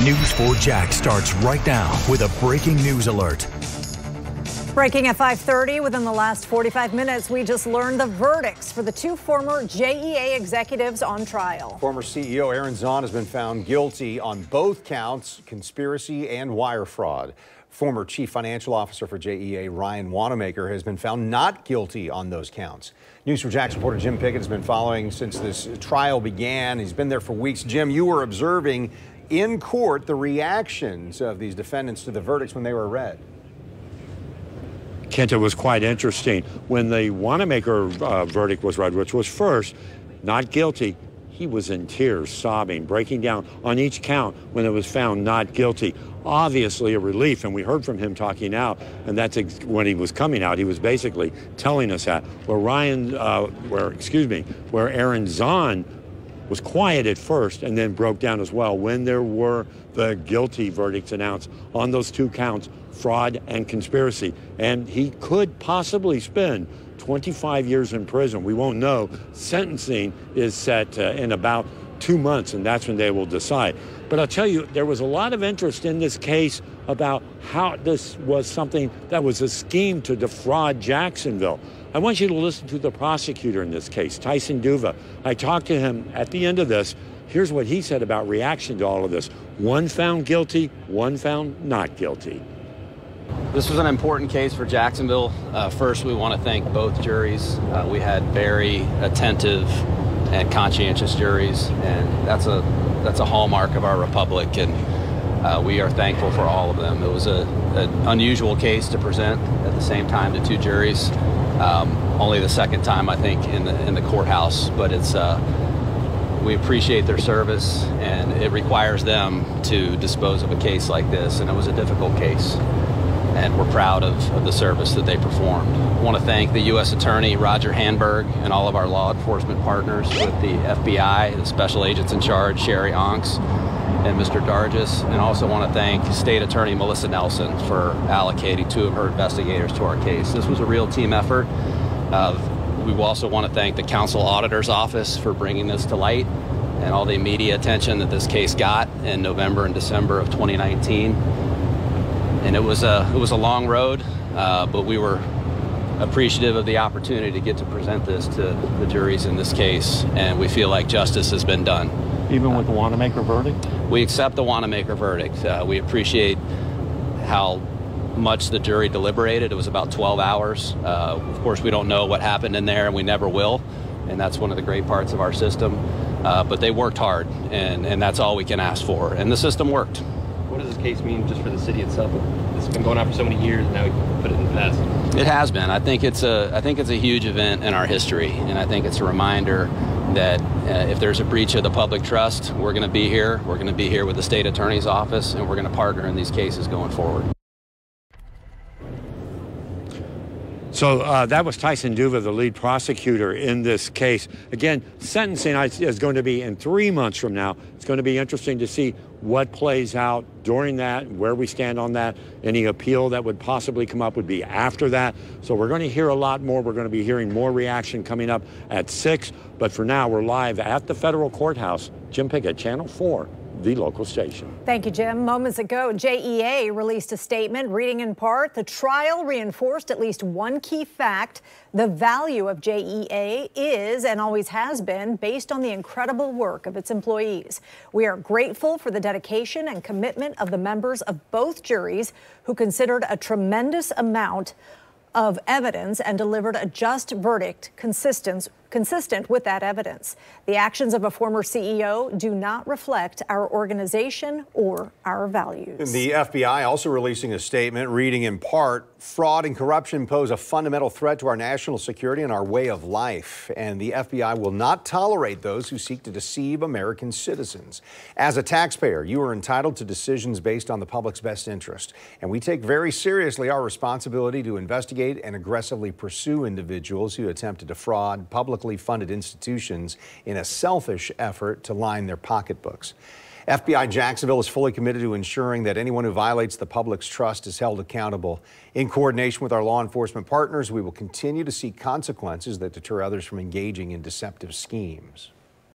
News 4 Jax starts right now with a breaking news alert. Breaking at 5:30, within the last 45 minutes, we just learned the verdicts for the two former JEA executives on trial. Former CEO Aaron Zahn has been found guilty on both counts, conspiracy and wire fraud. Former Chief Financial Officer for JEA, Ryan Wanamaker, has been found not guilty on those counts. News 4 Jax reporter Jim Pickett has been following since this trial began. He's been there for weeks. Jim, you were observing in court the reactions of these defendants to the verdicts when they were read. Kent, it was quite interesting. When the Wanamaker verdict was read, which was first, not guilty, he was in tears, sobbing, breaking down on each count when it was found not guilty. Obviously a relief, and we heard from him talking out, and that's when he was coming out. He was basically telling us that. Where Aaron Zahn was quiet at first and then broke down as well when there were the guilty verdicts announced on those two counts, fraud and conspiracy. And he could possibly spend 25 years in prison. We won't know. Sentencing is set in about 2 months, and that's when they will decide. But I'll tell you, there was a lot of interest in this case about how this was something that was a scheme to defraud Jacksonville. I want you to listen to the prosecutor in this case, Tysen Duva. I talked to him at the end of this. Here's what he said about reaction to all of this. One found guilty, one found not guilty. This was an important case for Jacksonville. First, we want to thank both juries. We had very attentive and conscientious juries, and that's a hallmark of our republic, and we are thankful for all of them. It was an unusual case to present at the same time to two juries. Only the second time, I think, in the courthouse, but we appreciate their service, and it requires them to dispose of a case like this, and it was a difficult case. And we're proud of the service that they performed. I want to thank the U.S. Attorney, Roger Handberg, and all of our law enforcement partners with the FBI, the special agents in charge, Sherry Onks, and Mr. Dargis. And also want to thank State Attorney Melissa Nelson for allocating two of her investigators to our case. This was a real team effort. We also want to thank the Council Auditor's Office for bringing this to light and all the media attention that this case got in November and December of 2019. And it was a long road, but we were appreciative of the opportunity to get to present this to the juries in this case, and we feel like justice has been done. Even with the Wanamaker verdict? We accept the Wanamaker verdict. We appreciate how much the jury deliberated. It was about 12 hours. Of course, we don't know what happened in there, and we never will, and that's one of the great parts of our system. But they worked hard, and that's all we can ask for, and the system worked. What does this case mean just for the city itself? It's been going on for so many years, and now we can put it in the past. It has been. I think it's a huge event in our history, and I think it's a reminder that if there's a breach of the public trust, we're going to be here. We're going to be here with the state attorney's office, and we're going to partner in these cases going forward. So that was Tysen Duva, the lead prosecutor in this case. Again, sentencing is going to be in 3 months from now. It's going to be interesting to see what plays out during that, where we stand on that. Any appeal that would possibly come up would be after that. So we're going to hear a lot more. We're going to be hearing more reaction coming up at 6. But for now, we're live at the federal courthouse. Jim Pickett, Channel 4. The local station. Thank you, Jim. Moments ago, JEA released a statement reading in part, the trial reinforced at least one key fact. The value of JEA is and always has been based on the incredible work of its employees. We are grateful for the dedication and commitment of the members of both juries who considered a tremendous amount of evidence and delivered a just verdict consistent with that evidence. The actions of a former CEO do not reflect our organization or our values. The FBI also releasing a statement reading in part, fraud and corruption pose a fundamental threat to our national security and our way of life, and the FBI will not tolerate those who seek to deceive American citizens. As a taxpayer, you are entitled to decisions based on the public's best interest, and we take very seriously our responsibility to investigate and aggressively pursue individuals who attempt to defraud publicly funded institutions in a selfish effort to line their pocketbooks. FBI Jacksonville is fully committed to ensuring that anyone who violates the public's trust is held accountable. In coordination with our law enforcement partners, we will continue to seek consequences that deter others from engaging in deceptive schemes.